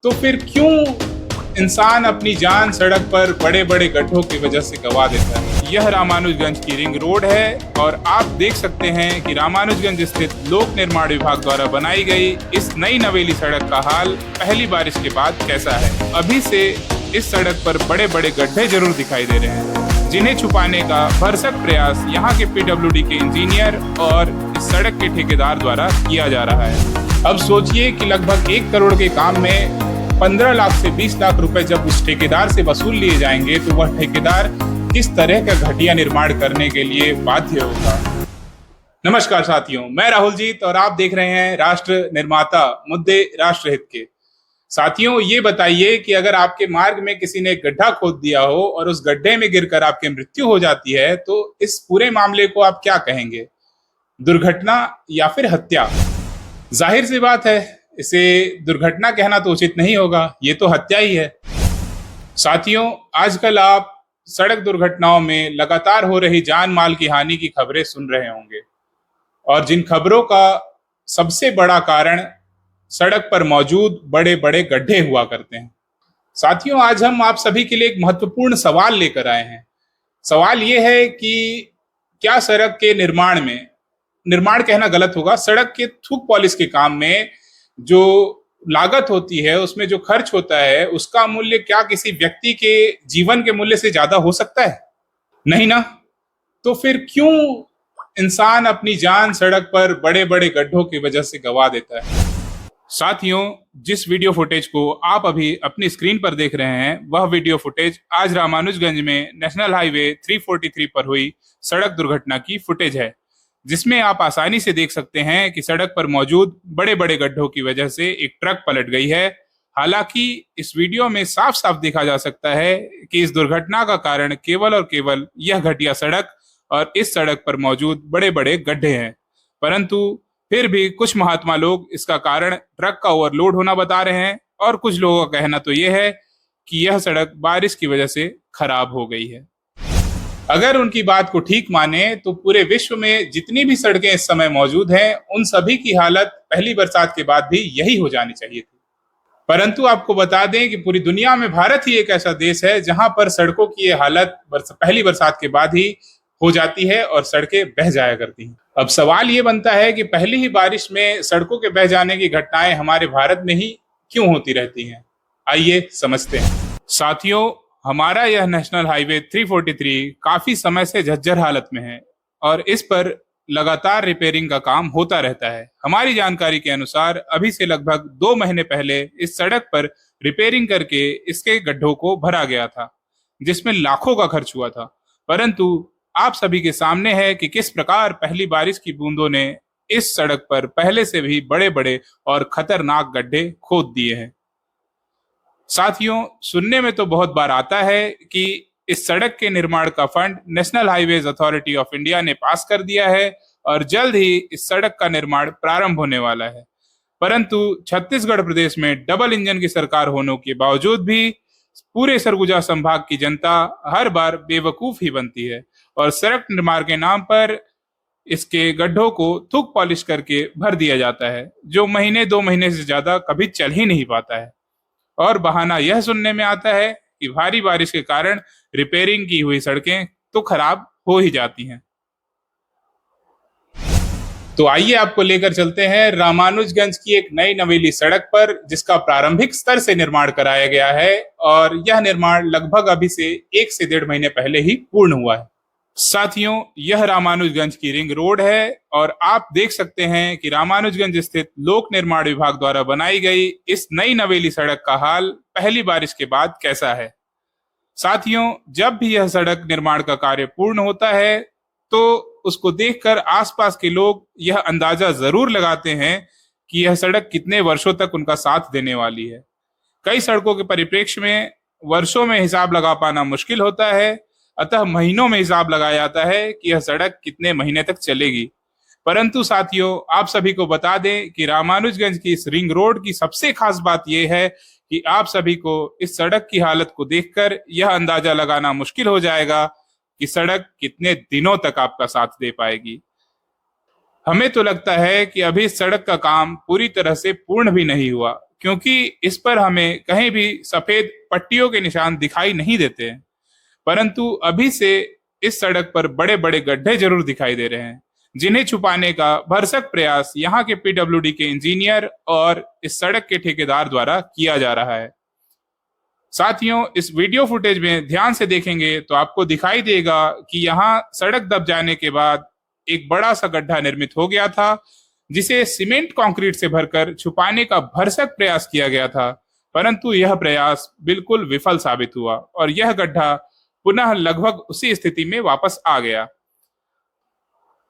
तो फिर क्यों इंसान अपनी जान सड़क पर बड़े बड़े गड्ढों की वजह से गंवा देता है। यह रामानुजगंज की रिंग रोड है और आप देख सकते हैं कि रामानुजगंज स्थित लोक निर्माण विभाग द्वारा बनाई गई इस नई नवेली सड़क का हाल पहली बारिश के बाद कैसा है। अभी से इस सड़क पर बड़े बड़े गड्ढे जरूर दिखाई दे रहे हैं, जिन्हें छुपाने का भरसक प्रयास यहाँ के पीडब्ल्यूडी के इंजीनियर और इस सड़क के ठेकेदार द्वारा किया जा रहा है। अब सोचिए कि लगभग 1 करोड़ के काम में 15 लाख से 20 लाख रुपए जब उस ठेकेदार से वसूल लिए जाएंगे तो वह ठेकेदार किस तरह का घटिया निर्माण करने के लिए बाध्य होगा। नमस्कार साथियों, मैं राहुल जीत और आप देख रहे हैं राष्ट्र निर्माता मुद्दे राष्ट्रहित के। साथियों, ये बताइए कि अगर आपके मार्ग में किसी ने गड्ढा खोद दिया हो और उस गड्ढे में गिरकर आपकी मृत्यु हो जाती है तो इस पूरे मामले को आप क्या कहेंगे, दुर्घटना या फिर हत्या? जाहिर सी बात है, इसे दुर्घटना कहना तो उचित नहीं होगा, ये तो हत्या ही है। साथियों, आजकल आप सड़क दुर्घटनाओं में लगातार हो रही जान माल की हानि की खबरें सुन रहे होंगे और जिन खबरों का सबसे बड़ा कारण सड़क पर मौजूद बड़े बड़े गड्ढे हुआ करते हैं। साथियों, आज हम आप सभी के लिए एक महत्वपूर्ण सवाल लेकर आए हैं। सवाल ये है कि क्या सड़क के निर्माण कहना गलत होगा, सड़क के थूक पॉलिश के काम में जो लागत होती है, उसमें जो खर्च होता है, उसका मूल्य क्या किसी व्यक्ति के जीवन के मूल्य से ज्यादा हो सकता है? नहीं ना। तो फिर क्यों इंसान अपनी जान सड़क पर बड़े बड़े गड्ढों की वजह से गंवा देता है? साथियों, जिस वीडियो फुटेज को आप अभी अपनी स्क्रीन पर देख रहे हैं, वह वीडियो फुटेज आज रामानुजगंज में नेशनल हाईवे 343 पर हुई सड़क दुर्घटना की फुटेज है, जिसमें आप आसानी से देख सकते हैं कि सड़क पर मौजूद बड़े बड़े गड्ढों की वजह से एक ट्रक पलट गई है। हालांकि इस वीडियो में साफ साफ देखा जा सकता है कि इस दुर्घटना का कारण केवल और केवल यह घटिया सड़क और इस सड़क पर मौजूद बड़े बड़े गड्ढे हैं। परंतु फिर भी कुछ महात्मा लोग इसका कारण ट्रक का ओवरलोड होना बता रहे हैं और कुछ लोगों का कहना तो यह है कि यह सड़क बारिश की वजह से खराब हो गई है। अगर उनकी बात को ठीक माने तो पूरे विश्व में जितनी भी सड़कें इस समय मौजूद हैं, उन सभी की हालत पहली बरसात के बाद भी यही हो जानी चाहिए थी। परंतु आपको बता दें कि पूरी दुनिया में भारत ही एक ऐसा देश है जहां पर सड़कों की ये हालत पहली बरसात के बाद ही हो जाती है और सड़कें बह जाया करती हैं। अब सवाल ये बनता है कि पहली ही बारिश में सड़कों के बह जाने की घटनाएं हमारे भारत में ही क्यों होती रहती हैं? आइए समझते हैं। साथियों, हमारा यह नेशनल हाईवे 343 काफी समय से झज्जर हालत में है और इस पर लगातार रिपेयरिंग का काम होता रहता है। हमारी जानकारी के अनुसार अभी से लगभग 2 महीने पहले इस सड़क पर रिपेयरिंग करके इसके गड्ढों को भरा गया था, जिसमें लाखों का खर्च हुआ था। परंतु आप सभी के सामने है कि किस प्रकार पहली बारिश की बूंदों ने इस सड़क पर पहले से भी बड़े बड़े और खतरनाक गड्ढे खोद दिए हैं। साथियों, सुनने में तो बहुत बार आता है कि इस सड़क के निर्माण का fund national highways authority of India ने पास कर दिया है और जल्द ही इस सड़क का निर्माण प्रारंभ होने वाला है। परंतु छत्तीसगढ़ प्रदेश में डबल इंजन की सरकार होने के बावजूद भी पूरे सरगुजा संभाग की जनता हर बार बेवकूफ ही बनती है और सड़क निर्माण के नाम पर इसके गड्ढों को थूक पॉलिश करके भर दिया जाता है, जो महीने 2 महीने से ज्यादा कभी चल ही नहीं पाता है। और बहाना यह सुनने में आता है कि भारी बारिश के कारण रिपेयरिंग की हुई सड़कें तो खराब हो ही जाती हैं। तो आइए आपको लेकर चलते हैं रामानुजगंज की एक नई नवेली सड़क पर, जिसका प्रारंभिक स्तर से निर्माण कराया गया है और यह निर्माण लगभग अभी से 1 से 1.5 महीने पहले ही पूर्ण हुआ है। साथियों, यह रामानुजगंज की रिंग रोड है और आप देख सकते हैं कि रामानुजगंज स्थित लोक निर्माण विभाग द्वारा बनाई गई इस नई नवेली सड़क का हाल पहली बारिश के बाद कैसा है। साथियों, जब भी यह सड़क निर्माण का कार्य पूर्ण होता है तो उसको देखकर आसपास के लोग यह अंदाजा जरूर लगाते हैं कि यह सड़क कितने वर्षों तक उनका साथ देने वाली है। कई सड़कों के परिप्रेक्ष्य में वर्षों में हिसाब लगा पाना मुश्किल होता है, अतः महीनों में हिसाब लगाया जाता है कि यह सड़क कितने महीने तक चलेगी। परंतु साथियों, आप सभी को बता दें कि रामानुजगंज की इस रिंग रोड की सबसे खास बात यह है कि आप सभी को इस सड़क की हालत को देखकर यह अंदाजा लगाना मुश्किल हो जाएगा कि सड़क कितने दिनों तक आपका साथ दे पाएगी। हमें तो लगता है कि अभी इस सड़क का काम पूरी तरह से पूर्ण भी नहीं हुआ, क्योंकि इस पर हमें कहीं भी सफेद पट्टियों के निशान दिखाई नहीं देते हैं, परंतु अभी से इस सड़क पर बड़े बड़े गड्ढे जरूर दिखाई दे रहे हैं, जिन्हें छुपाने का भरसक प्रयास यहाँ के पीडब्ल्यूडी के इंजीनियर और इस सड़क के ठेकेदार द्वारा किया जा रहा है। साथियों, इस वीडियो फुटेज में ध्यान से देखेंगे तो आपको दिखाई देगा कि यहाँ सड़क दब जाने के बाद एक बड़ा सा गड्ढा निर्मित हो गया था, जिसे सीमेंट कंक्रीट से भरकर छुपाने का भरसक प्रयास किया गया था, परंतु यह प्रयास बिल्कुल विफल साबित हुआ और यह गड्ढा पुनः लगभग उसी स्थिति में वापस आ गया।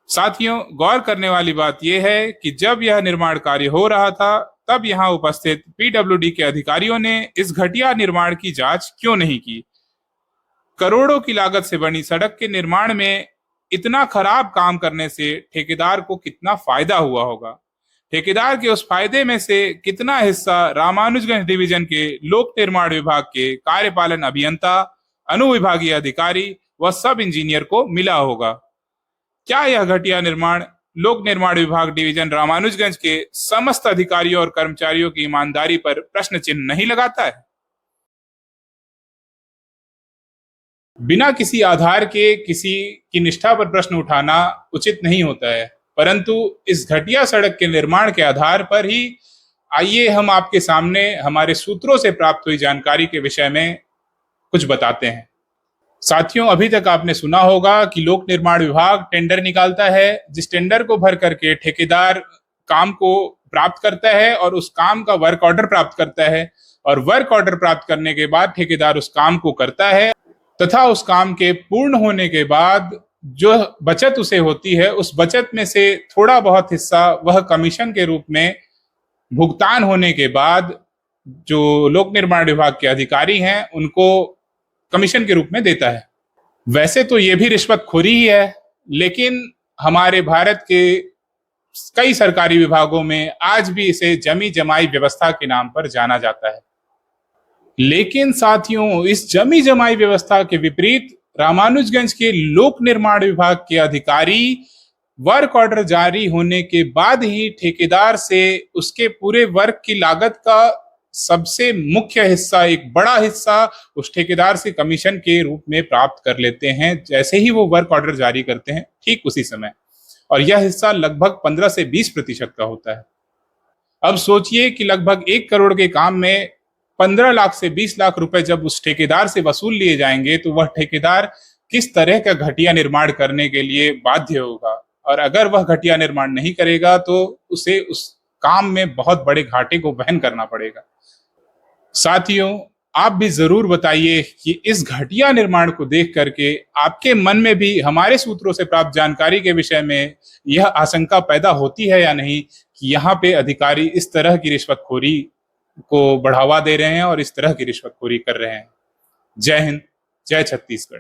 साथियों, गौर करने वाली बात यह है कि जब यह निर्माण कार्य हो रहा था तब यहाँ उपस्थित पीडब्ल्यूडी के अधिकारियों ने इस घटिया निर्माण की जांच क्यों नहीं की। करोड़ों की लागत से बनी सड़क के निर्माण में इतना खराब काम करने से ठेकेदार को कितना फायदा हुआ होगा। ठेकेदार के उस फायदे में से कितना हिस्सा रामानुजगंज डिवीजन के लोक निर्माण विभाग के कार्यपालन अभियंता, अनुविभागीय अधिकारी व सब इंजीनियर को मिला होगा। क्या यह घटिया निर्माण लोक निर्माण विभाग डिवीजन रामानुजगंज के समस्त अधिकारियों और कर्मचारियों की ईमानदारी पर प्रश्न चिन्ह नहीं लगाता है? बिना किसी आधार के किसी की निष्ठा पर प्रश्न उठाना उचित नहीं होता है, परंतु इस घटिया सड़क के निर्माण के आधार पर ही आइए हम आपके सामने हमारे सूत्रों से प्राप्त हुई जानकारी के विषय में कुछ बताते हैं। साथियों, अभी तक आपने सुना होगा कि लोक निर्माण विभाग टेंडर निकालता है, जिस टेंडर को भर करके ठेकेदार काम को प्राप्त करता है और उस काम का वर्क ऑर्डर प्राप्त करता है, और वर्क ऑर्डर प्राप्त करने के बाद ठेकेदार उस काम को करता है तथा उस काम के पूर्ण होने के बाद जो बचत उसे होती है, उस बचत में से थोड़ा बहुत हिस्सा वह कमीशन के रूप में भुगतान होने के बाद जो लोक निर्माण विभाग के अधिकारी हैं उनको कमीशन के रूप में देता है। वैसे तो ये भी रिश्वतखोरी ही है, लेकिन हमारे भारत के कई सरकारी विभागों में आज भी इसे जमी जमाई व्यवस्था के नाम पर जाना जाता है। लेकिन साथियों, इस जमी जमाई व्यवस्था के विपरीत रामानुजगंज के लोक निर्माण विभाग के अधिकारी वर्क ऑर्डर जारी होने के बाद ही ठेकेदार से उसके पूरे वर्क की लागत का सबसे मुख्य हिस्सा, एक बड़ा हिस्सा उस ठेकेदार से कमीशन के रूप में प्राप्त कर लेते हैं जैसे ही वो वर्क ऑर्डर जारी करते हैं, ठीक उसी समय। और यह हिस्सा लगभग 15 से 20% का होता है। अब सोचिए कि लगभग 1 करोड़ के काम में 15 लाख से 20 लाख रुपए जब उस ठेकेदार से वसूल लिए जाएंगे तो वह ठेकेदार किस तरह का घटिया निर्माण करने के लिए बाध्य होगा, और अगर वह घटिया निर्माण नहीं करेगा तो उसे उस काम में बहुत बड़े घाटे को वहन करना पड़ेगा। साथियों, आप भी जरूर बताइए कि इस घटिया निर्माण को देख करके आपके मन में भी हमारे सूत्रों से प्राप्त जानकारी के विषय में यह आशंका पैदा होती है या नहीं कि यहाँ पे अधिकारी इस तरह की रिश्वतखोरी को बढ़ावा दे रहे हैं और इस तरह की रिश्वतखोरी कर रहे हैं। जय हिंद, जय छत्तीसगढ़।